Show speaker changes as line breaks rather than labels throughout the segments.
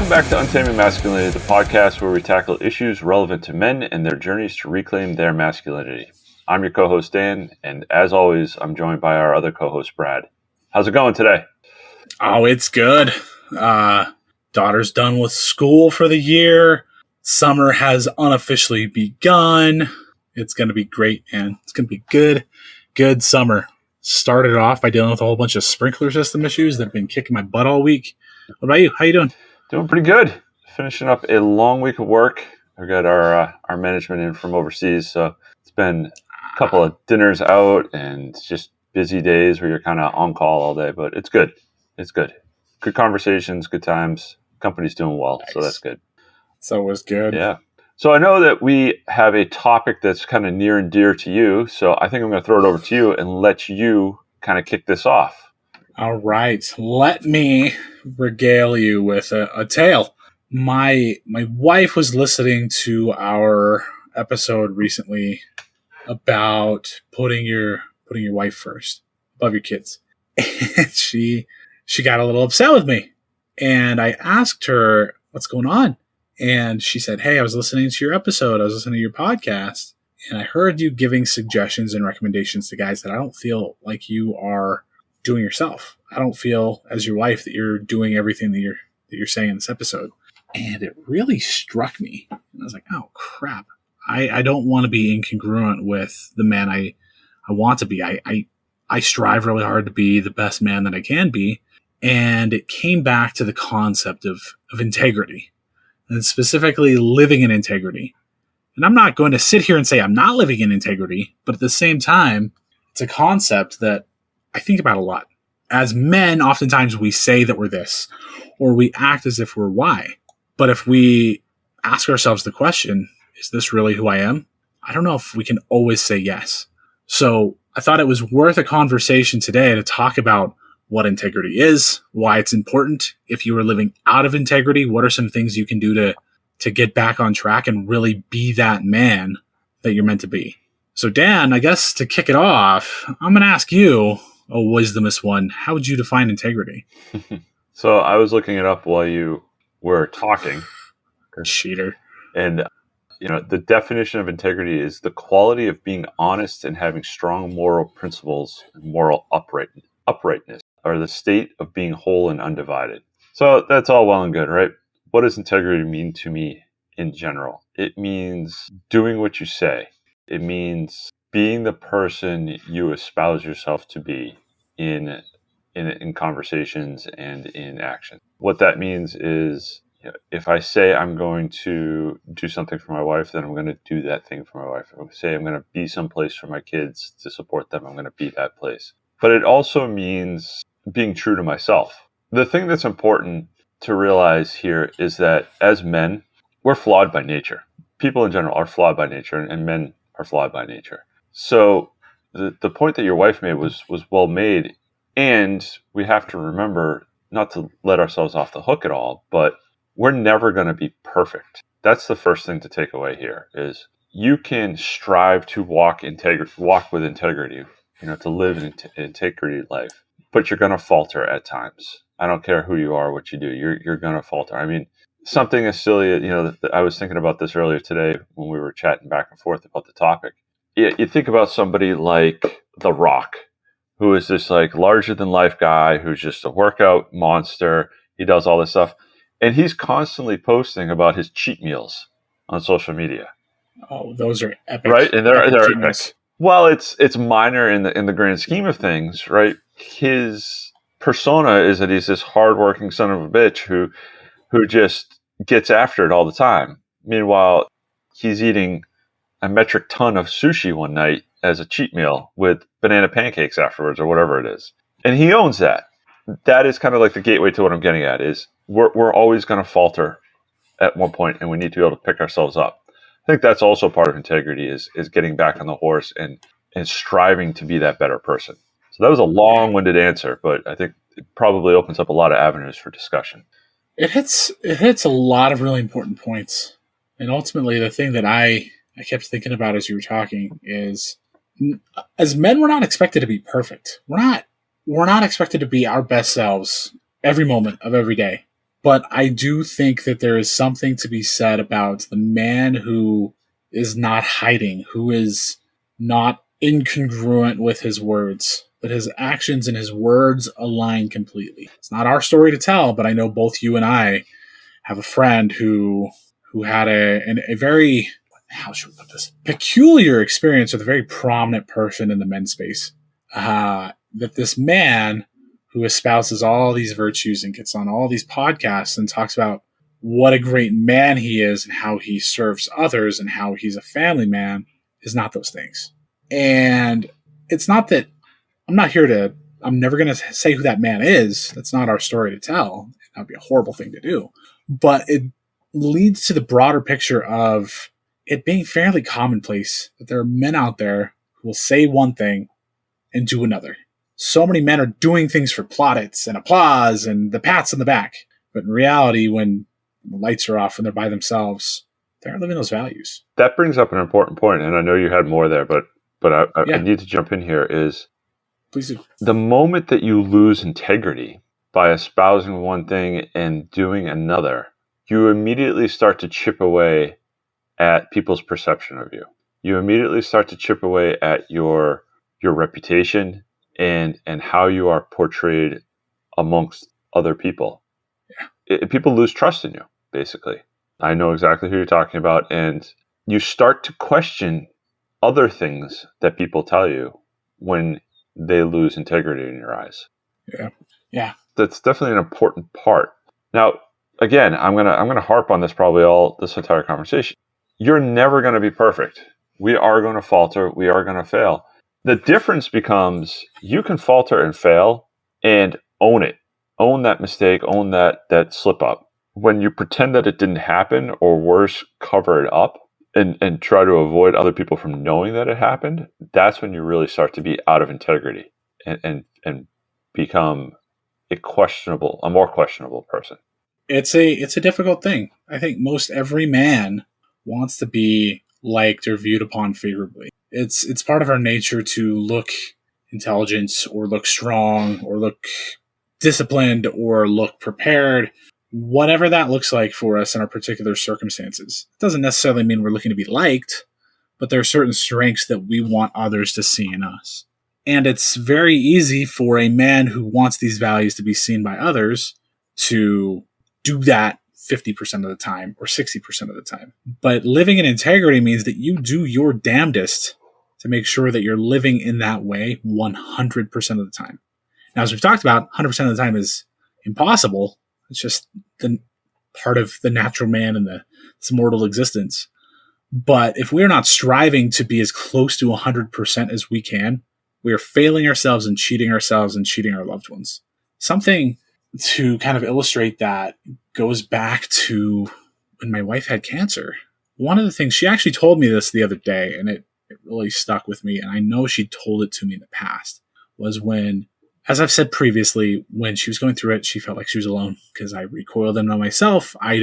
Welcome back to Untaming Masculinity, the podcast where we tackle issues relevant to men and their journeys to reclaim their masculinity. I'm your co-host, Dan, and as always, I'm joined by our other co-host, Brad. How's it going today?
Oh, it's good. Daughter's done with school for the year. Summer has unofficially begun. It's going to be great, man. It's going to be good summer. Started off by dealing with a whole bunch of sprinkler system issues that have been kicking my butt all week. What about you? How you doing?
Doing pretty good. Finishing up a long week of work. I've got our management in from overseas, so it's been a couple of dinners out and just busy days where you're kind of on call all day, but it's good. It's good. Good conversations, good times. Company's doing well, nice. So that's good.
It's always good.
Yeah. So I know that we have a topic that's kind of near and dear to you, so I think I'm going to throw it over to you and let you kind of kick this off.
All right. Let me regale you with a tale. My wife was listening to our episode recently about putting your wife first above your kids. And she got a little upset with me. And I asked her, what's going on? And she said, hey, I was listening to your episode. I was listening to your podcast. And I heard you giving suggestions and recommendations to guys that I don't feel like you are doing yourself. I don't feel as your wife that you're doing everything that you're saying in this episode. And it really struck me. And I was like, oh, crap. I don't want to be incongruent with the man I want to be. I strive really hard to be the best man that I can be. And it came back to the concept of integrity, and specifically living in integrity. And I'm not going to sit here and say I'm not living in integrity, but at the same time, it's a concept that I think about a lot. As men, oftentimes we say that we're this, or we act as if we're Y. But if we ask ourselves the question, is this really who I am? I don't know if we can always say yes. So I thought it was worth a conversation today to talk about what integrity is, why it's important. If you are living out of integrity, what are some things you can do to get back on track and really be that man that you're meant to be? So Dan, I guess to kick it off, I'm going to ask you, a wisdomous one, how would you define integrity?
So I was looking it up while you were talking.
Cheater.
And the definition of integrity is the quality of being honest and having strong moral principles and moral uprightness, or the state of being whole and undivided. So that's all well and good, right? What does integrity mean to me in general? It means doing what you say. It means being the person you espouse yourself to be in conversations and in action. What that means is, if I say I'm going to do something for my wife, then I'm going to do that thing for my wife. If I say I'm going to be someplace for my kids to support them, I'm going to be that place. But it also means being true to myself. The thing that's important to realize here is that as men, we're flawed by nature. People in general are flawed by nature, and men are flawed by nature. So the point that your wife made was well made, and we have to remember not to let ourselves off the hook at all, but we're never going to be perfect. That's the first thing to take away here is you can strive to walk with integrity, to live an integrity life, but you're going to falter at times. I don't care who you are, what you do, you're going to falter. I mean, something as silly, I was thinking about this earlier today when we were chatting back and forth about the topic. You think about somebody like The Rock, who is this like larger than life guy who's just a workout monster. He does all this stuff. And he's constantly posting about his cheat meals on social media.
Oh, those are epic.
Right? And they're epic.
Meals.
Well, it's minor in the grand scheme of things, right? His persona is that he's this hardworking son of a bitch who just gets after it all the time. Meanwhile, he's eating a metric ton of sushi one night as a cheat meal with banana pancakes afterwards or whatever it is. And he owns that. That is kind of like the gateway to what I'm getting at is we're always going to falter at one point, and we need to be able to pick ourselves up. I think that's also part of integrity is getting back on the horse and striving to be that better person. So that was a long-winded answer, but I think it probably opens up a lot of avenues for discussion.
It hits a lot of really important points. And ultimately, the thing that I kept thinking about as you were talking is, as men, we're not expected to be perfect. We're not expected to be our best selves every moment of every day. But I do think that there is something to be said about the man who is not hiding, who is not incongruent with his words, but his actions and his words align completely. It's not our story to tell, but I know both you and I have a friend who had a very, how should we put this, peculiar experience with a very prominent person in the men's space. That this man who espouses all these virtues and gets on all these podcasts and talks about what a great man he is and how he serves others and how he's a family man is not those things. And it's not that I'm never going to say who that man is. That's not our story to tell. That would be a horrible thing to do. But it leads to the broader picture of it being fairly commonplace that there are men out there who will say one thing and do another. So many men are doing things for plaudits and applause and the pats on the back. But in reality, when the lights are off and they're by themselves, they aren't living those values.
That brings up an important point, and I know you had more there, but I need to jump in here, is
please do.
The moment that you lose integrity by espousing one thing and doing another, you immediately start to chip away at people's perception of you. You immediately start to chip away at your reputation and how you are portrayed amongst other people. People lose trust in you, basically. I know exactly who you're talking about, and you start to question other things that people tell you when they lose integrity in your eyes.
Yeah.
That's definitely an important part. Now, again, I'm gonna harp on this probably all this entire conversation. You're never going to be perfect. We are going to falter. We are going to fail. The difference becomes you can falter and fail and own it. Own that mistake. Own that slip up. When you pretend that it didn't happen, or worse, cover it up and try to avoid other people from knowing that it happened, that's when you really start to be out of integrity and become a more questionable person.
It's a difficult thing. I think most every man wants to be liked or viewed upon favorably. It's part of our nature to look intelligent or look strong or look disciplined or look prepared, whatever that looks like for us in our particular circumstances. It doesn't necessarily mean we're looking to be liked, but there are certain strengths that we want others to see in us. And it's very easy for a man who wants these values to be seen by others to do that 50% of the time or 60% of the time. But living in integrity means that you do your damnedest to make sure that you're living in that way 100% of the time. Now, as we've talked about, 100% of the time is impossible. It's just the part of the natural man and this mortal existence. But if we're not striving to be as close to 100% as we can, we are failing ourselves and cheating our loved ones. Something to kind of illustrate that goes back to when my wife had cancer. One of the things, she actually told me this the other day, and it really stuck with me, and I know she told it to me in the past, was when, as I've said previously, when she was going through it, she felt like she was alone because I recoiled in on myself. I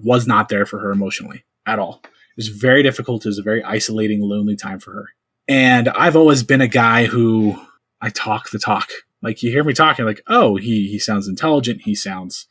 was not there for her emotionally at all. It was very difficult. It was a very isolating, lonely time for her. And I've always been a guy who I talk the talk. Like, you hear me talking, like, oh, he sounds intelligent. He sounds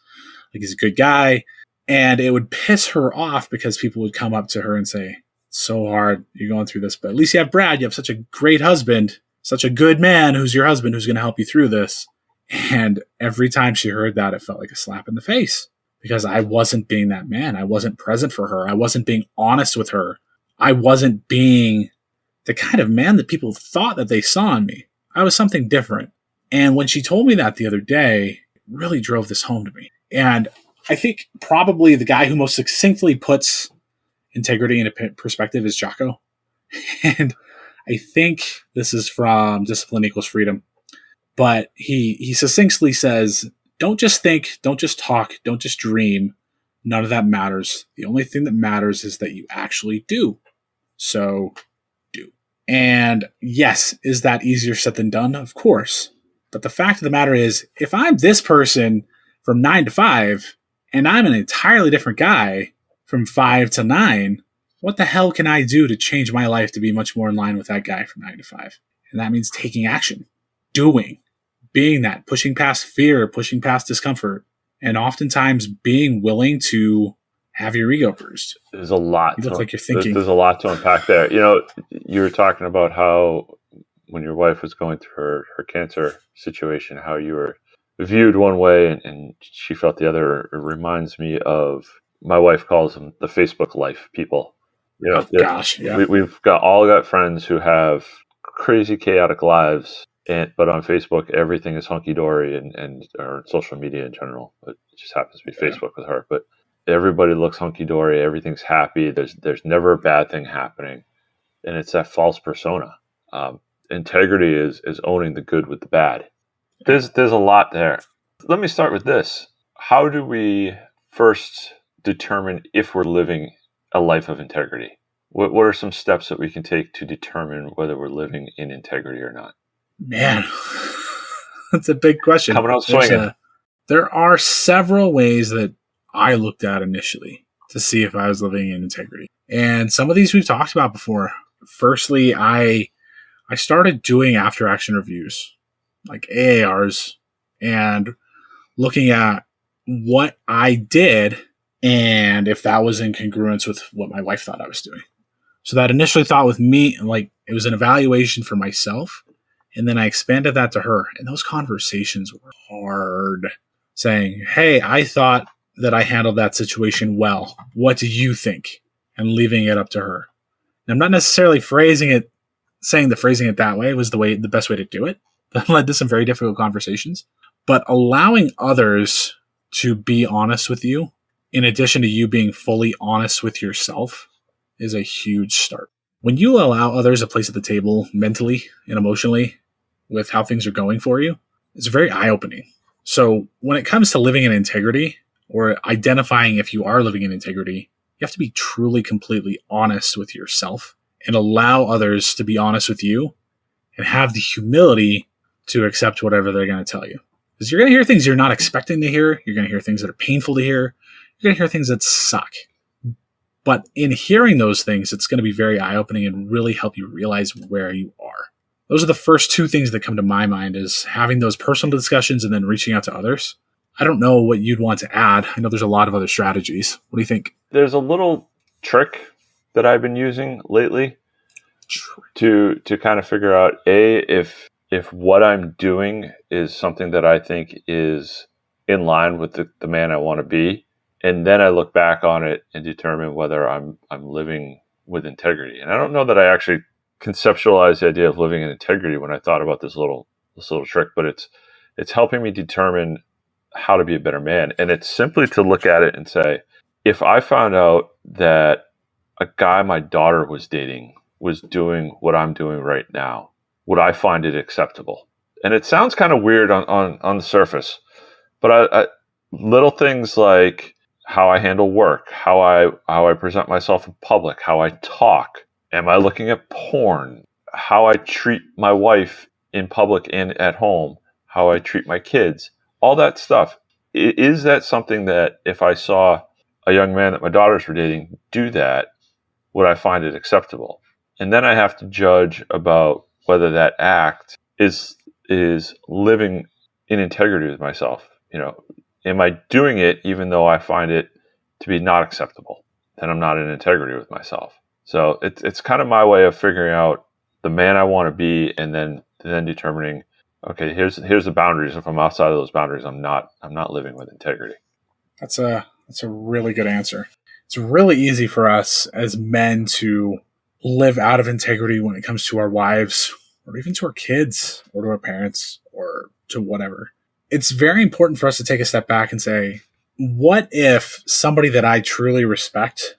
like he's a good guy. And it would piss her off because people would come up to her and say, it's so hard, you're going through this, but at least you have Brad. You have such a great husband, such a good man who's your husband, who's going to help you through this. And every time she heard that, it felt like a slap in the face because I wasn't being that man. I wasn't present for her. I wasn't being honest with her. I wasn't being the kind of man that people thought that they saw in me. I was something different. And when she told me that the other day, it really drove this home to me. And I think probably the guy who most succinctly puts integrity into perspective is Jocko. And I think this is from Discipline Equals Freedom. But he succinctly says, don't just think, don't just talk, don't just dream. None of that matters. The only thing that matters is that you actually do. So do. And yes, is that easier said than done? Of course. But the fact of the matter is, if I'm this person from 9 to 5, and I'm an entirely different guy from 5 to 9, what the hell can I do to change my life to be much more in line with that guy from 9 to 5? And that means taking action, doing, being that, pushing past fear, pushing past discomfort. and oftentimes being willing to have your ego bruised.
There's a lot.
You look like you're thinking.
There's a lot to unpack there. You were talking about how when your wife was going through her cancer situation, how you were viewed one way and she felt the other. It reminds me of, my wife calls them the Facebook life people.
Gosh, yeah.
We've got friends who have crazy chaotic lives, but on Facebook everything is hunky dory, and or social media in general. It just happens to be Facebook with her, but everybody looks hunky dory. Everything's happy. There's never a bad thing happening, and it's that false persona. Integrity is owning the good with the bad. There's a lot there. Let me start with this. How do we first determine if we're living a life of integrity? What are some steps that we can take to determine whether we're living in integrity or not?
Man, that's a big question.
Coming out swinging.
There are several ways that I looked at initially to see if I was living in integrity. And some of these we've talked about before. Firstly, I started doing after action reviews, like AARs, and looking at what I did and if that was in congruence with what my wife thought I was doing. So that initially thought with me, like it was an evaluation for myself. And then I expanded that to her. And those conversations were hard, saying, hey, I thought that I handled that situation well. What do you think? And leaving it up to her. And I'm not necessarily saying it that way was the best way to do it. That led to some very difficult conversations. But allowing others to be honest with you, in addition to you being fully honest with yourself, is a huge start. When you allow others a place at the table mentally and emotionally with how things are going for you, it's very eye-opening. So when it comes to living in integrity or identifying if you are living in integrity, you have to be truly, completely honest with yourself and allow others to be honest with you and have the humility to accept whatever they're going to tell you. Because you're going to hear things you're not expecting to hear. You're going to hear things that are painful to hear. You're going to hear things that suck. But in hearing those things, it's going to be very eye-opening and really help you realize where you are. Those are the first two things that come to my mind, is having those personal discussions and then reaching out to others. I don't know what you'd want to add. I know there's a lot of other strategies. What do you think?
There's a little trick that I've been using lately to kind of figure out, if what I'm doing is something that I think is in line with the man I want to be. And then I look back on it and determine whether I'm living with integrity. And I don't know that I actually conceptualized the idea of living in integrity when I thought about this little trick, but it's helping me determine how to be a better man. And it's simply to look at it and say, if I found out that a guy my daughter was dating was doing what I'm doing right now, would I find it acceptable? And it sounds kind of weird on the surface, but I little things like how I handle work, how I present myself in public, how I talk, am I looking at porn, how I treat my wife in public and at home, how I treat my kids, all that stuff. Is that something that if I saw a young man that my daughters were dating do that, would I find it acceptable? And then I have to judge about whether that act is living in integrity with myself. Am I doing it even though I find it to be not acceptable? Then I'm not in integrity with myself. So it's kind of my way of figuring out the man I want to be, and then determining, okay, here's the boundaries. If I'm outside of those boundaries, I'm not living with integrity.
That's a really good answer. It's really easy for us as men to live out of integrity when it comes to our wives, or even to our kids, or to our parents, or to whatever. It's very important for us to take a step back and say, what if somebody that I truly respect,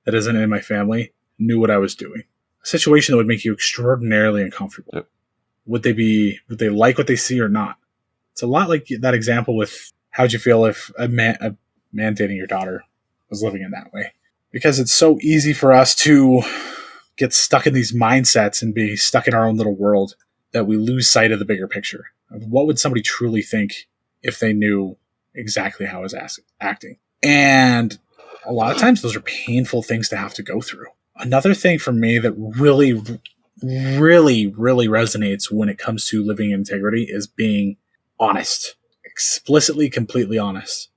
that isn't in my family, knew what I was doing? A situation that would make you extraordinarily uncomfortable.
Yep.
Would they like what they see or not? It's a lot like that example with, how'd you feel if a man dating your daughter was living in that way? Because it's so easy for us to get stuck in these mindsets and be stuck in our own little world that we lose sight of the bigger picture. What would somebody truly think if they knew exactly how I was acting? And a lot of times those are painful things to have to go through. Another thing for me that really, really, really resonates when it comes to living in integrity is being honest, explicitly completely honest.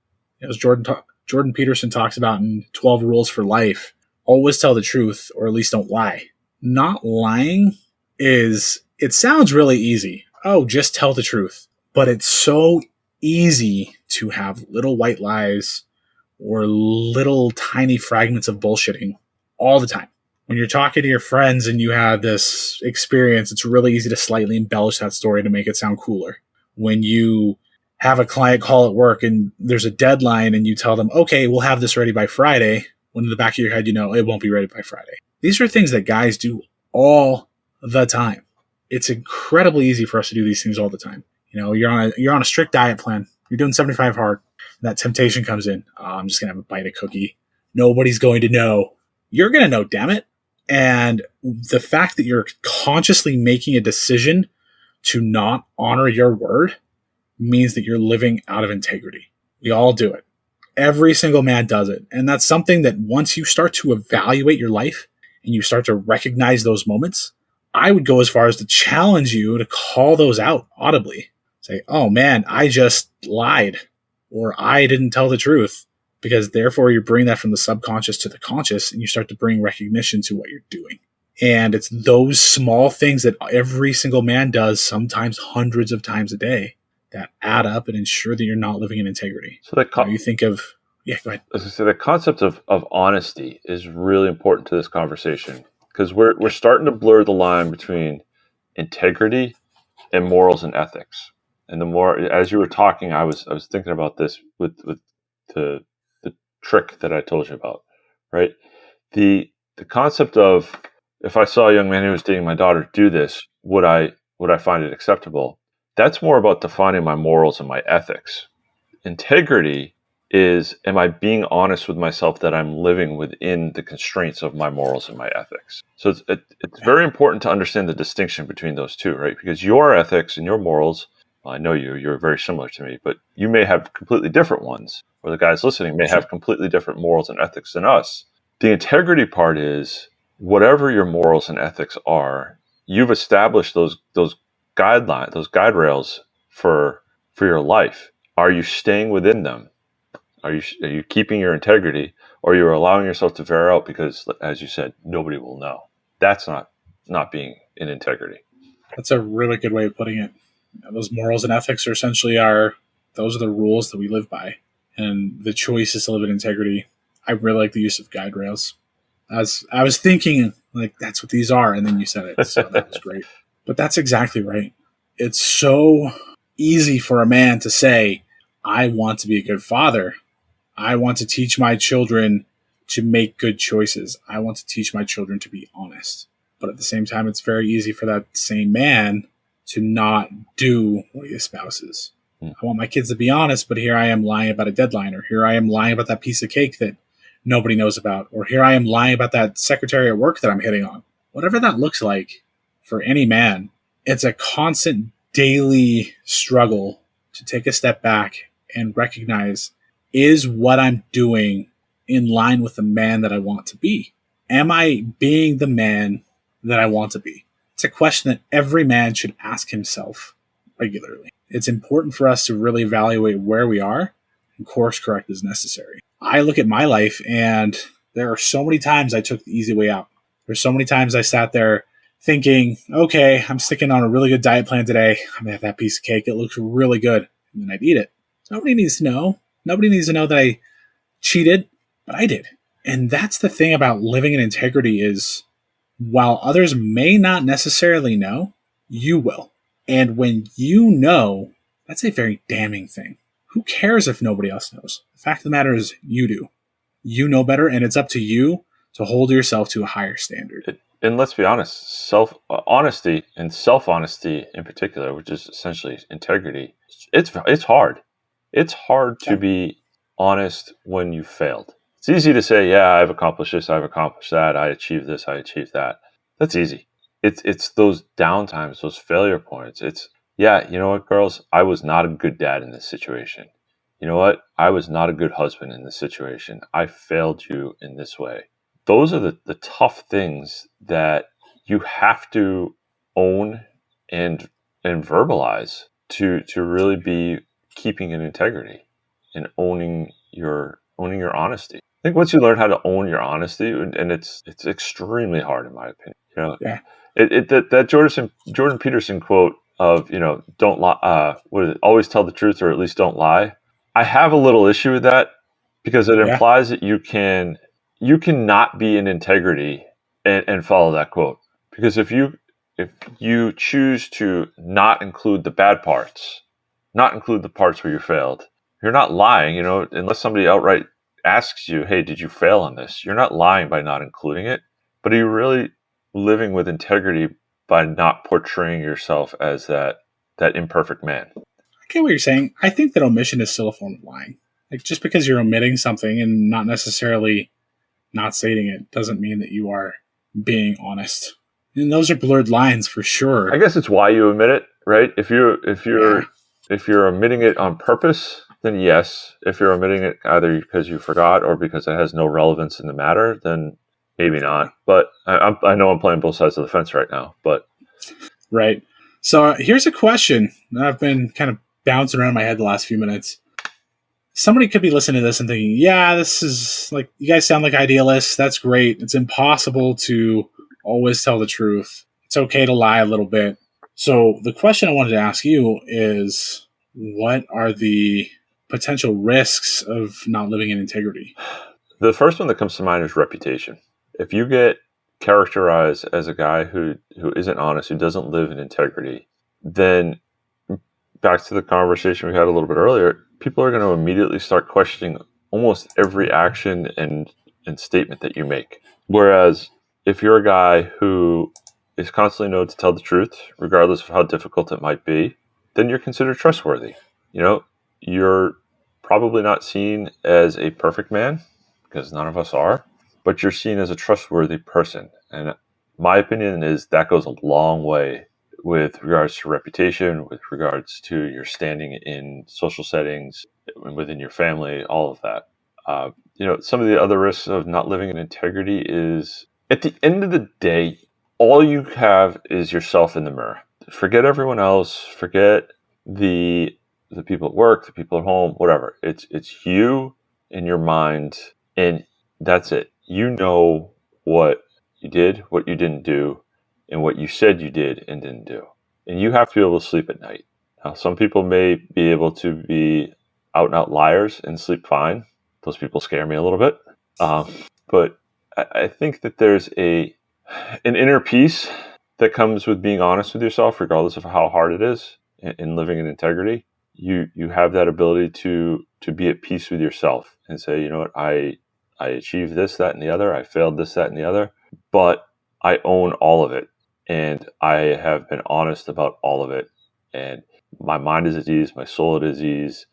As Jordan Peterson talks about in 12 Rules for Life, always tell the truth, or at least don't lie. Not lying it sounds really easy. Oh, just tell the truth. But it's so easy to have little white lies or little tiny fragments of bullshitting all the time. When you're talking to your friends and you have this experience, it's really easy to slightly embellish that story to make it sound cooler. When you have a client call at work and there's a deadline and you tell them, okay, we'll have this ready by Friday, when in the back of your head, you know, it won't be ready by Friday. These are things that guys do all the time. It's incredibly easy for us to do these things all the time. You know, you're on a strict diet plan. You're doing 75 hard. And that temptation comes in. Oh, I'm just going to have a bite of cookie. Nobody's going to know. You're going to know, damn it. And the fact that you're consciously making a decision to not honor your word means that you're living out of integrity. We all do it. Every single man does it. And that's something that once you start to evaluate your life and you start to recognize those moments, I would go as far as to challenge you to call those out audibly. Say, oh man, I just lied, or I didn't tell the truth, because therefore you bring that from the subconscious to the conscious and you start to bring recognition to what you're doing. And it's those small things that every single man does, sometimes hundreds of times a day, that add up and ensure that you're not living in integrity.
So that
you think of, yeah, go ahead.
As I say, the concept of honesty is really important to this conversation, because we're starting to blur the line between integrity and morals and ethics. And the more, as you were talking, I was thinking about this with the trick that I told you about, right? The concept of, if I saw a young man who was dating my daughter do this, would I find it acceptable? That's more about defining my morals and my ethics. Integrity is, am I being honest with myself that I'm living within the constraints of my morals and my ethics? So it's very important to understand the distinction between those two, right? Because your ethics and your morals, well, I know you're very similar to me, but you may have completely different ones, or the guys listening may have completely different morals and ethics than us. The integrity part is, whatever your morals and ethics are, you've established those guidelines, those guide rails for your life. Are you staying within them? Are you keeping your integrity, or you're allowing yourself to veer out because, as you said, nobody will know? That's not being in integrity.
That's a really good way of putting it. Those morals and ethics are essentially those are the rules that we live by, and the choice is to live in integrity. I really like the use of guide rails. As I was thinking, like, that's what these are, and then you said it, so that was great. But that's exactly right. It's so easy for a man to say, I want to be a good father. I want to teach my children to make good choices. I want to teach my children to be honest. But at the same time, it's very easy for that same man to not do what he espouses. I want my kids to be honest, but here I am lying about a deadline, or here I am lying about that piece of cake that nobody knows about, or here I am lying about that secretary at work that I'm hitting on. Whatever that looks like for any man, it's a constant daily struggle to take a step back and recognize, is what I'm doing in line with the man that I want to be? Am I being the man that I want to be? It's a question that every man should ask himself regularly. It's important for us to really evaluate where we are and course correct as necessary. I look at my life, and there are so many times I took the easy way out. There's so many times I sat there thinking, okay, I'm sticking on a really good diet plan today. I'm going to have that piece of cake. It looks really good. And then I'd eat it. Nobody needs to know. Nobody needs to know that I cheated, but I did. And that's the thing about living in integrity is, while others may not necessarily know, you will. And when you know, that's a very damning thing. Who cares if nobody else knows? The fact of the matter is, you do. You know better, and it's up to you to hold yourself to a higher standard.
And let's be honest, honesty and self-honesty in particular, which is essentially integrity, it's hard. It's hard to be honest when you failed. It's easy to say, yeah, I've accomplished this, I've accomplished that, I achieved this, I achieved that. That's easy. It's those downtimes, those failure points. It's, yeah, you know what, girls? I was not a good dad in this situation. You know what? I was not a good husband in this situation. I failed you in this way. Those are the tough things that you have to own and verbalize to really be keeping in integrity and owning your honesty. I think once you learn how to own your honesty, and it's extremely hard in my opinion.
Yeah.
That Jordan Peterson quote of don't lie, what is it? Always tell the truth, or at least don't lie. I have a little issue with that because it
Yeah.
implies that you cannot be in integrity and follow that quote. Because if you choose to not include the bad parts, not include the parts where you failed, you're not lying. Unless somebody outright asks you, "Hey, did you fail on this?" You're not lying by not including it. But are you really living with integrity by not portraying yourself as that imperfect man?
I get what you're saying. I think that omission is still a form of lying. Like, just because you're omitting something and not necessarily not stating it doesn't mean that you are being honest. And those are blurred lines for
I
sure.
guess it's why you omit it, right? If
Yeah.
you're omitting it on purpose, then yes. If you're omitting it either because you forgot or because it has no relevance in the matter, then maybe not. But I know I'm playing both sides of the fence right now. But
Right. So here's a question that I've been kind of bouncing around my head the last few minutes. Somebody could be listening to this and thinking, yeah, this is like, you guys sound like idealists. That's great. It's impossible to always tell the truth. It's okay to lie a little bit. So the question I wanted to ask you is, what are the potential risks of not living in integrity?
the first one that comes to mind is reputation. If you get characterized as a guy who isn't honest, who doesn't live in integrity, then back to the conversation we had a little bit earlier, people are going to immediately start questioning almost every action and statement that you make. Whereas if you're a guy who is constantly known to tell the truth, regardless of how difficult it might be, then you're considered trustworthy. You're probably not seen as a perfect man, because none of us are, but you're seen as a trustworthy person. And my opinion is that goes a long way with regards to reputation, with regards to your standing in social settings, within your family, all of that. Some of the other risks of not living in integrity is, at the end of the day, all you have is yourself in the mirror. Forget everyone else. Forget the people at work, the people at home, whatever. It's you in your mind, and that's it. You know what you did, what you didn't do, and what you said you did and didn't do. And you have to be able to sleep at night. Now, some people may be able to be out and out liars and sleep fine. Those people scare me a little bit. But I think that there's an inner peace that comes with being honest with yourself, regardless of how hard it is, in living in integrity. You have that ability to be at peace with yourself and say, you know what, I achieved this, that, and the other. I failed this, that, and the other, but I own all of it, and I have been honest about all of it. And my mind is at ease, my soul is at ease.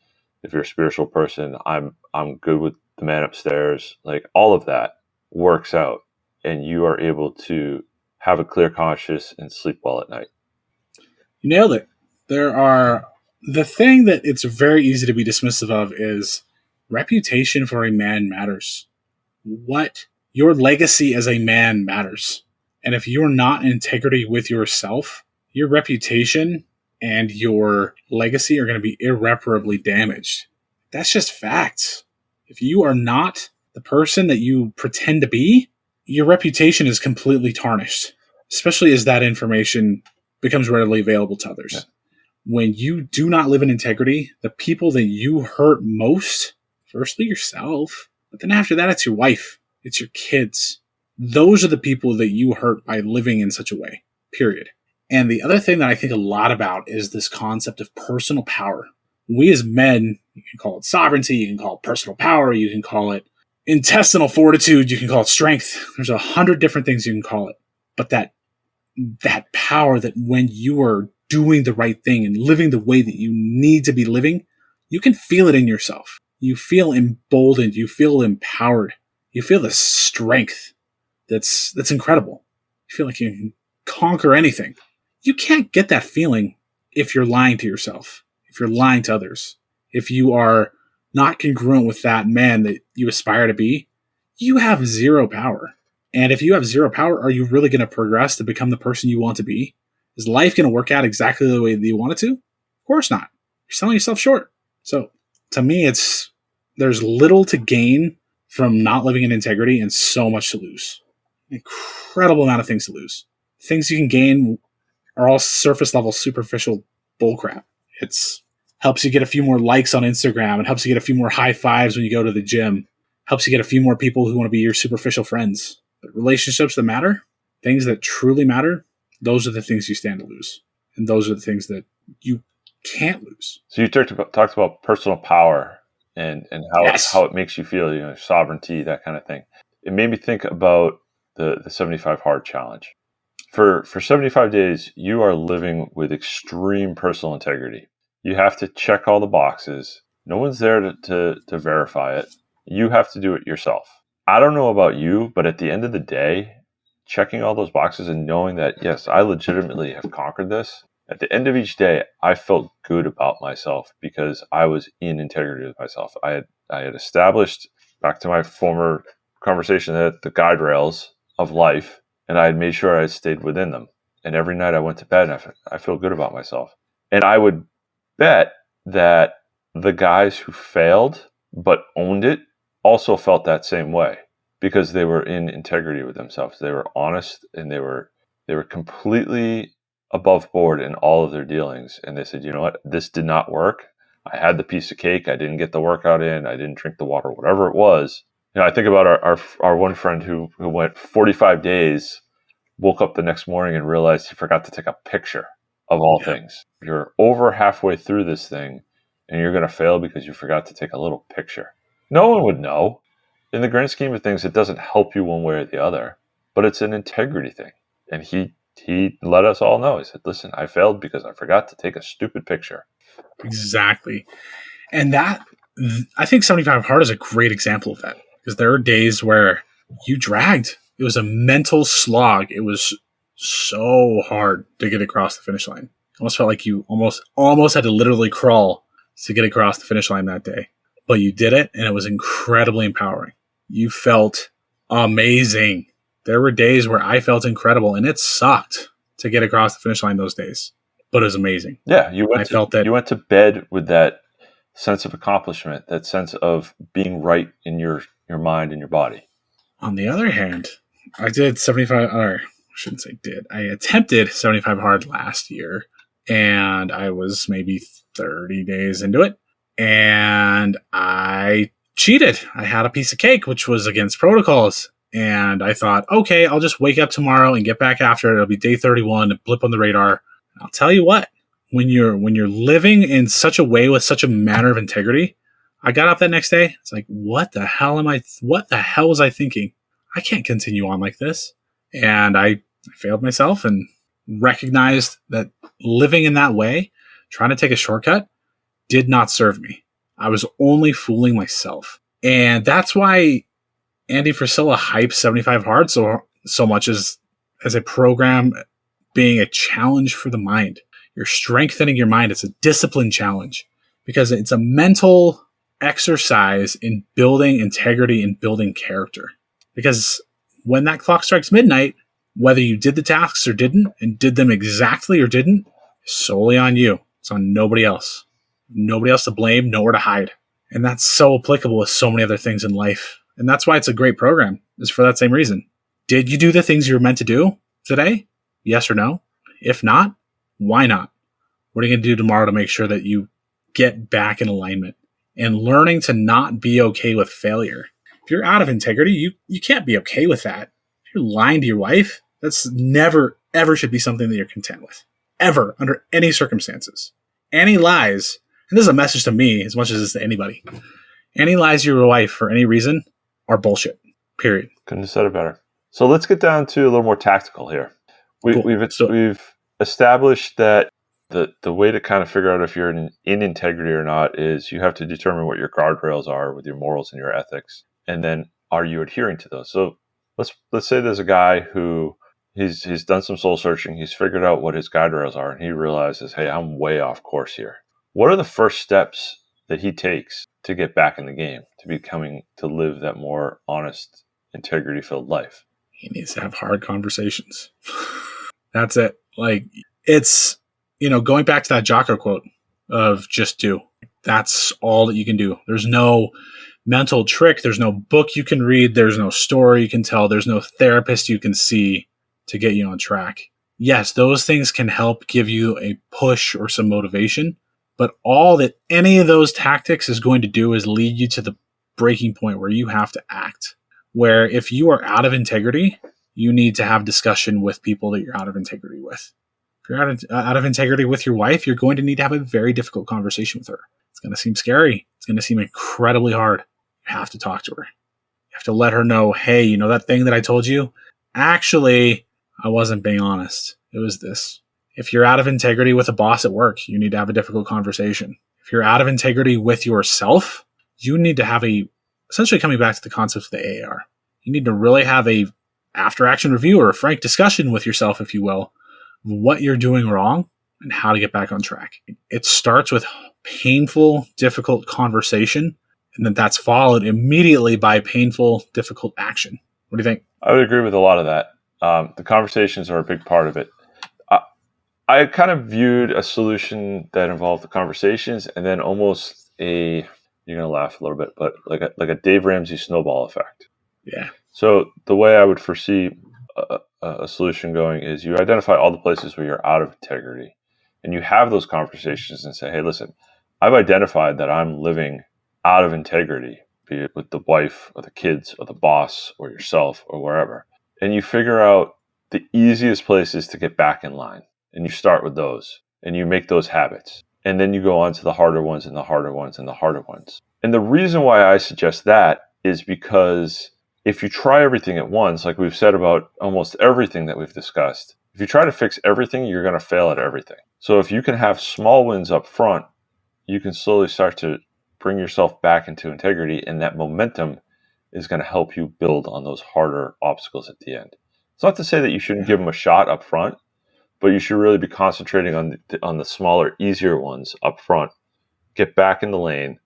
If you're a spiritual person, I'm good with the man upstairs. Like, all of that works out, and you are able to have a clear conscience and sleep well at night.
You nailed it. The thing that it's very easy to be dismissive of is reputation for a man matters. What your legacy as a man matters. And if you're not in integrity with yourself, your reputation and your legacy are going to be irreparably damaged. That's just facts. If you are not the person that you pretend to be, your reputation is completely tarnished, especially as that information becomes readily available to others.
Yeah.
When you do not live in integrity, the people that you hurt most, firstly yourself, but then after that, it's your wife, it's your kids. Those are the people that you hurt by living in such a way, period. And the other thing that I think a lot about is this concept of personal power. We as men, you can call it sovereignty, you can call it personal power, you can call it intestinal fortitude, you can call it strength. There's 100 different things you can call it. But that power, that when you are doing the right thing and living the way that you need to be living, you can feel it in yourself. You feel emboldened, you feel empowered, you feel the strength that's incredible. You feel like you can conquer anything. You can't get that feeling if you're lying to yourself, if you're lying to others, if you are not congruent with that man that you aspire to be. You have zero power. And if you have zero power, are you really going to progress to become the person you want to be? Is life going to work out exactly the way that you want it to? Of course not. You're selling yourself short. So to me, there's little to gain from not living in integrity and so much to lose. Incredible amount of things to lose. Things you can gain are all surface level, superficial bullcrap. It's helps you get a few more likes on Instagram. It helps you get a few more high fives when you go to the gym. Helps you get a few more people who want to be your superficial friends. But relationships that matter, things that truly matter, those are the things you stand to lose. And those are the things that you can't lose.
So you talked about personal power and
Yes.
how it makes you feel, sovereignty, that kind of thing. It made me think about the 75 hard challenge. For 75 days, you are living with extreme personal integrity. You have to check all the boxes. No one's there to verify it. You have to do it yourself. I don't know about you, but at the end of the day, checking all those boxes and knowing that, yes, I legitimately have conquered this. At the end of each day, I felt good about myself because I was in integrity with myself. I had established, back to my former conversation, that the guide rails of life, and I had made sure I stayed within them. And every night I went to bed and I feel good about myself. And I would bet that the guys who failed but owned it also felt that same way because they were in integrity with themselves. They were honest and they were completely above board in all of their dealings. And they said, you know what, this did not work. I had the piece of cake. I didn't get the workout in. I didn't drink the water, whatever it was. I think about our one friend who went 45 days, woke up the next morning and realized he forgot to take a picture of all things. You're over halfway through this thing and you're going to fail because you forgot to take a little picture. No one would know. In the grand scheme of things, it doesn't help you one way or the other, but it's an integrity thing. And he let us all know. He said, listen, I failed because I forgot to take a stupid picture.
Exactly. And that, I think 75 hard is a great example of that because there are days where you dragged. It was a mental slog. It was so hard to get across the finish line. It almost felt like you almost had to literally crawl to get across the finish line that day. But you did it, and it was incredibly empowering. You felt amazing. There were days where I felt incredible, and it sucked to get across the finish line those days. But it was amazing.
Yeah, you went to bed with that sense of accomplishment, that sense of being right in your mind and your body.
On the other hand, I did 75, or I shouldn't say did. I attempted 75 hard last year, and I was maybe 30 days into it, and I cheated. I had a piece of cake, which was against protocols, and I thought, okay, I'll just wake up tomorrow and get back after it. It'll be day 31, a blip on the radar. I'll tell you what, when you're living in such a way with such a manner of integrity, I got up that next day. It's like, what the hell was I thinking? I can't continue on like this. And I failed myself and recognized that living in that way, trying to take a shortcut, did not serve me. I was only fooling myself. And that's why Andy Frisella hypes 75 hard so much as a program being a challenge for the mind. You're strengthening your mind. It's a discipline challenge because it's a mental exercise in building integrity and building character. Because when that clock strikes midnight, whether you did the tasks or didn't, and did them exactly or didn't, solely on you. It's on nobody else. Nobody else to blame, nowhere to hide. And that's so applicable with so many other things in life. And that's why it's a great program, is for that same reason. Did you do the things you were meant to do today? Yes or no? If not, why not? What are you going to do tomorrow to make sure that you get back in alignment? And learning to not be okay with failure. If you're out of integrity, you can't be okay with that. If you're lying to your wife, that's never, ever should be something that you're content with. Ever, under any circumstances. Any lies, and this is a message to me as much as it's to anybody. Any lies to your wife for any reason are bullshit. Period.
Couldn't have said it better. So let's get down to a little more tactical here. We've established that the way to kind of figure out if you're in integrity or not is you have to determine what your guardrails are with your morals and your ethics, and then are you adhering to those? So let's say there's a guy who he's done some soul searching, he's figured out what his guardrails are, and he realizes, hey, I'm way off course here. What are the first steps that he takes to get back in the game, to live that more honest, integrity-filled life?
He needs to have hard conversations. That's it. Like, it's, going back to that Jocko quote of just do. That's all that you can do. There's no mental trick. There's no book you can read. There's no story you can tell. There's no therapist you can see to get you on track. Yes, those things can help give you a push or some motivation, but all that any of those tactics is going to do is lead you to the breaking point where you have to act. Where if you are out of integrity, you need to have discussion with people that you're out of integrity with. If you're out of integrity with your wife, you're going to need to have a very difficult conversation with her. It's going to seem scary. It's going to seem incredibly hard. You have to talk to her. You have to let her know, hey, you know that thing that I told you? Actually, I wasn't being honest. It was this. If you're out of integrity with a boss at work, you need to have a difficult conversation. If you're out of integrity with yourself, you need to have essentially coming back to the concept of the AAR, you need to really have a after action review or a frank discussion with yourself, if you will, of what you're doing wrong and how to get back on track. It starts with painful, difficult conversation, and then that's followed immediately by painful, difficult action. What do you think?
I would agree with a lot of that. The conversations are a big part of it. I kind of viewed a solution that involved the conversations and then almost you're going to laugh a little bit, but like a Dave Ramsey snowball effect.
Yeah.
So the way I would foresee a solution going is you identify all the places where you're out of integrity and you have those conversations and say, hey, listen, I've identified that I'm living out of integrity, be it with the wife or the kids or the boss or yourself or wherever. And you figure out the easiest places to get back in line. And you start with those and you make those habits. And then you go on to the harder ones and the harder ones and the harder ones. And the reason why I suggest that is because if you try everything at once, like we've said about almost everything that we've discussed, if you try to fix everything, you're going to fail at everything. So if you can have small wins up front, you can slowly start to bring yourself back into integrity, and that momentum is going to help you build on those harder obstacles at the end. It's not to say that you shouldn't give them a shot up front, but you should really be concentrating on the smaller, easier ones up front, get back in the lane,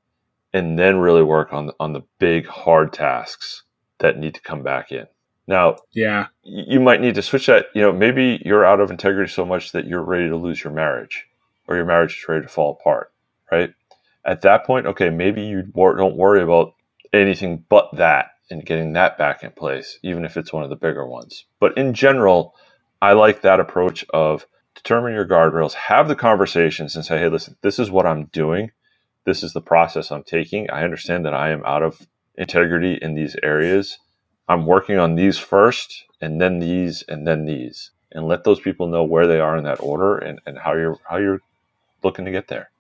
and then really work on the big, hard tasks that need to come back in. Now,
yeah,
you might need to switch that. Maybe you're out of integrity so much that you're ready to lose your marriage, or your marriage is ready to fall apart, right? At that point, okay, maybe you don't worry about anything but that and getting that back in place, even if it's one of the bigger ones. But in general, I like that approach of determine your guardrails, have the conversations and say, hey, listen, this is what I'm doing. This is the process I'm taking. I understand that I am out of integrity in these areas. I'm working on these first, and then these, and then these. And let those people know where they are in that order and how you're looking to get there.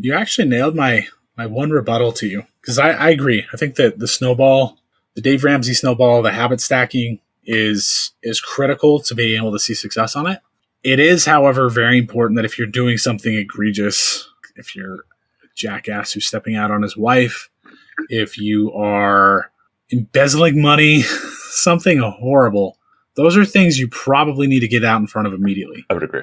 You actually nailed my one rebuttal to you, because I agree. I think that the Dave Ramsey snowball, the habit stacking is critical to being able to see success on it. It is, however, very important that if you're doing something egregious, if you're a jackass who's stepping out on his wife, if you are embezzling money, something horrible, those are things you probably need to get out in front of immediately.
I would agree.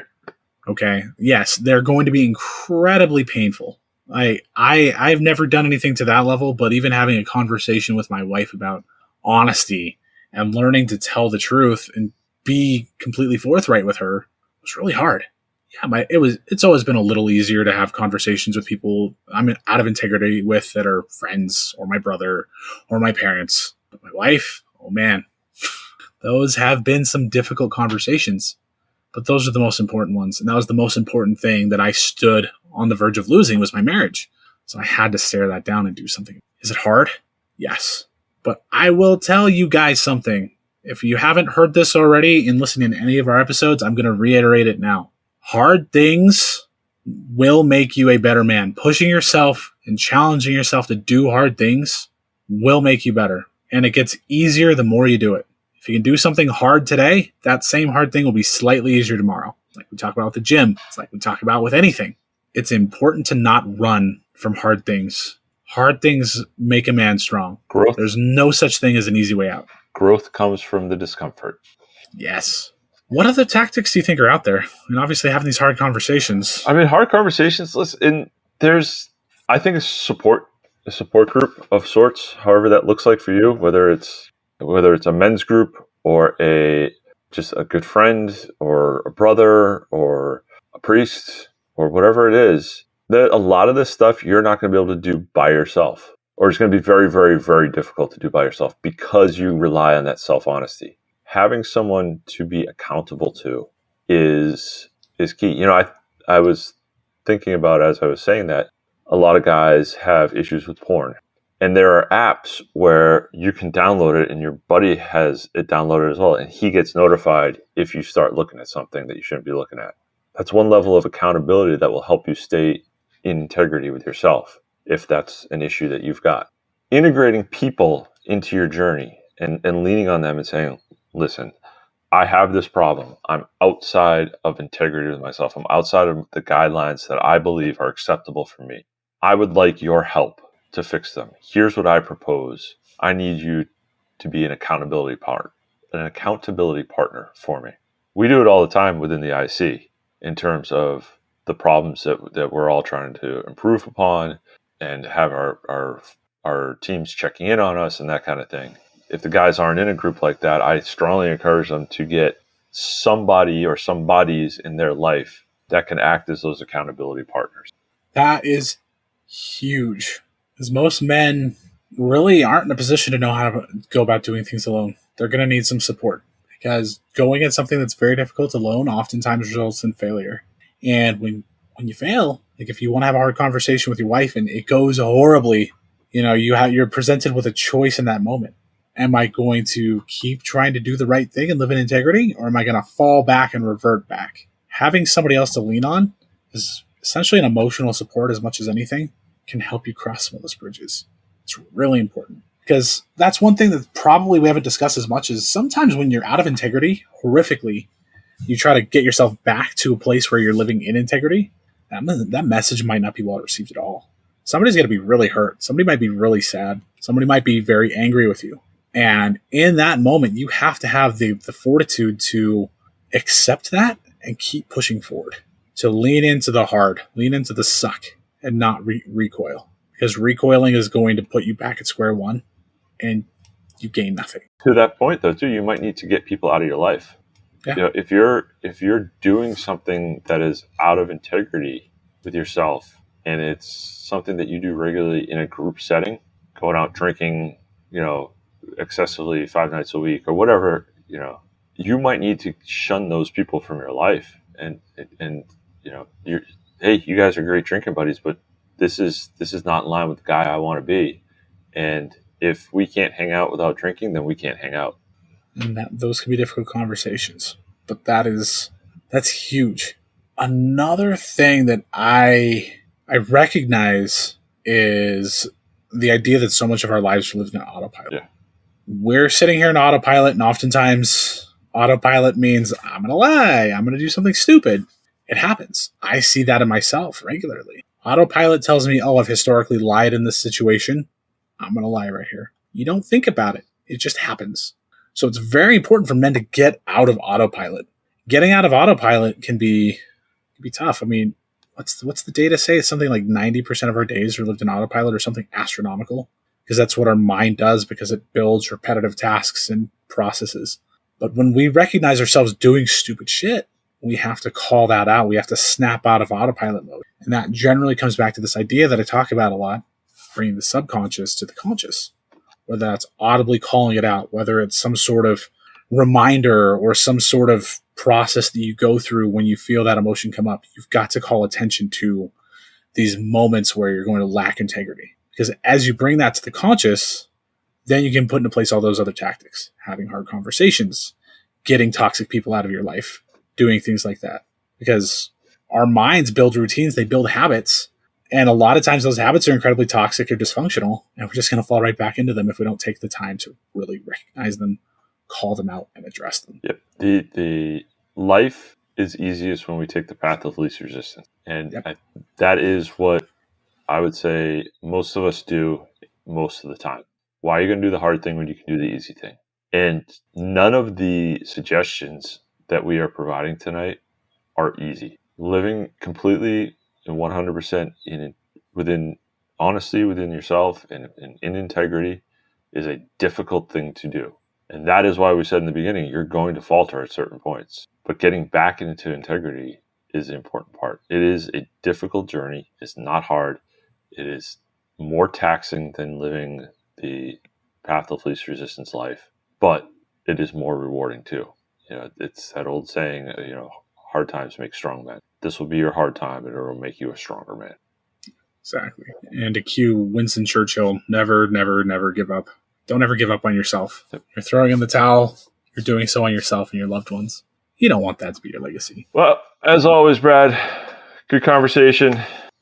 Okay. Yes, they're going to be incredibly painful. I've never done anything to that level, but even having a conversation with my wife about honesty and learning to tell the truth and be completely forthright with her was really hard. Yeah, it's always been a little easier to have conversations with people I'm out of integrity with that are friends or my brother or my parents. But my wife, oh man, those have been some difficult conversations. But those are the most important ones. And that was the most important thing that I stood on the verge of losing was my marriage. So I had to stare that down and do something. Is it hard? Yes. But I will tell you guys something. If you haven't heard this already in listening to any of our episodes, I'm going to reiterate it now. Hard things will make you a better man. Pushing yourself and challenging yourself to do hard things will make you better. And it gets easier the more you do it. If you can do something hard today, that same hard thing will be slightly easier tomorrow. Like we talk about with the gym. It's like we talk about with anything. It's important to not run from hard things. Hard things make a man strong.
Growth.
There's no such thing as an easy way out.
Growth comes from the discomfort.
Yes. What other tactics do you think are out there? And obviously having these hard conversations.
I mean, hard conversations. Listen, there's, I think, a support group of sorts, however that looks like for you, whether it's a men's group or just a good friend or a brother or a priest or whatever it is. A lot of this stuff you're not going to be able to do by yourself, or it's going to be very, very, very difficult to do by yourself because you rely on that self-honesty. Having someone to be accountable to is key. I was thinking about, as I was saying that, a lot of guys have issues with porn. And there are apps where you can download it and your buddy has it downloaded as well. And he gets notified if you start looking at something that you shouldn't be looking at. That's one level of accountability that will help you stay in integrity with yourself if that's an issue that you've got. Integrating people into your journey and leaning on them and saying, listen, I have this problem. I'm outside of integrity with myself. I'm outside of the guidelines that I believe are acceptable for me. I would like your help to fix them. Here's what I propose. I need you to be an accountability partner for me. We do it all the time within the IC in terms of the problems that we're all trying to improve upon and have our teams checking in on us and that kind of thing. If the guys aren't in a group like that, I strongly encourage them to get somebody or some bodies in their life that can act as those accountability partners.
That is huge, because most men really aren't in a position to know how to go about doing things alone. They're going to need some support, because going at something that's very difficult alone oftentimes results in failure. And when you fail, like if you want to have a hard conversation with your wife and it goes horribly, you're presented with a choice in that moment. Am I going to keep trying to do the right thing and live in integrity, or am I going to fall back and revert back? Having somebody else to lean on is essentially an emotional support as much as anything, can help you cross some of those bridges. It's really important, because that's one thing that probably we haven't discussed as much, is sometimes when you're out of integrity, horrifically, you try to get yourself back to a place where you're living in integrity, that message might not be well received at all. Somebody's going to be really hurt. Somebody might be really sad. Somebody might be very angry with you. And in that moment, you have to have the fortitude to accept that and keep pushing forward, to lean into the hard, lean into the suck, and not recoil. Because recoiling is going to put you back at square one, and you gain nothing.
To that point, though, too, you might need to get people out of your life.
Yeah.
If you're doing something that is out of integrity with yourself, and it's something that you do regularly in a group setting, going out drinking, excessively 5 nights a week or whatever, you might need to shun those people from your life. And you guys are great drinking buddies, but this is not in line with the guy I want to be. And if we can't hang out without drinking, then we can't hang out.
And those can be difficult conversations, but that's huge. Another thing that I recognize is the idea that so much of our lives are lived in autopilot.
Yeah.
We're sitting here in autopilot, and oftentimes autopilot means I'm going to lie, I'm going to do something stupid. It happens. I see that in myself regularly. Autopilot tells me, oh, I've historically lied in this situation. I'm going to lie right here. You don't think about it. It just happens. So it's very important for men to get out of autopilot. Getting out of autopilot can be tough. I mean, what's the data say? It's something like 90% of our days are lived in autopilot, or something astronomical, because that's what our mind does, because it builds repetitive tasks and processes. But when we recognize ourselves doing stupid shit, we have to call that out. We have to snap out of autopilot mode. And that generally comes back to this idea that I talk about a lot, bringing the subconscious to the conscious, whether that's audibly calling it out, whether it's some sort of reminder or some sort of process that you go through when you feel that emotion come up. You've got to call attention to these moments where you're going to lack integrity. Because as you bring that to the conscious, then you can put into place all those other tactics, having hard conversations, getting toxic people out of your life, doing things like that. Because our minds build routines, they build habits. And a lot of times those habits are incredibly toxic or dysfunctional, and we're just going to fall right back into them if we don't take the time to really recognize them, call them out, and address them.
Yep. The life is easiest when we take the path of least resistance. And
Yep.
that is what I would say most of us do most of the time. Why are you going to do the hard thing when you can do the easy thing? And none of the suggestions that we are providing tonight are easy. Living completely and 100% within honesty within yourself and in integrity is a difficult thing to do. And that is why we said in the beginning, you're going to falter at certain points. But getting back into integrity is the important part. It is a difficult journey. It's not hard. It is more taxing than living the path of least resistance life, but it is more rewarding too. It's that old saying, hard times make strong men. This will be your hard time, and it will make you a stronger man.
Exactly. And to cue Winston Churchill, never, never, never give up. Don't ever give up on yourself. You're throwing in the towel. You're doing so on yourself and your loved ones. You don't want that to be your legacy.
Well, as always, Brad, good conversation,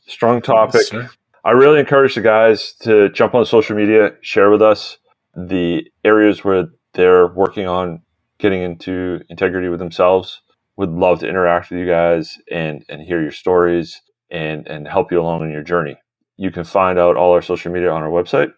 strong topic.
Yes, sir.
I really encourage the guys to jump on social media, share with us the areas where they're working on getting into integrity with themselves. Would love to interact with you guys and hear your stories and help you along in your journey. You can find out all our social media on our website,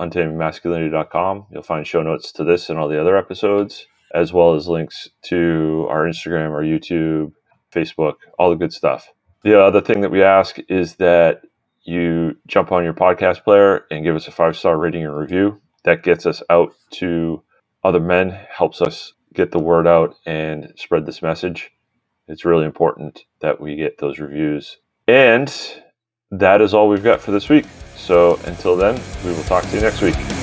untamingmasculinity.com. You'll find show notes to this and all the other episodes, as well as links to our Instagram, our YouTube, Facebook, all the good stuff. The other thing that we ask is that you jump on your podcast player and give us a 5-star rating and review. That gets us out to other men, helps us get the word out and spread this message. It's really important that we get those reviews. And that is all we've got for this week. So until then, we will talk to you next week.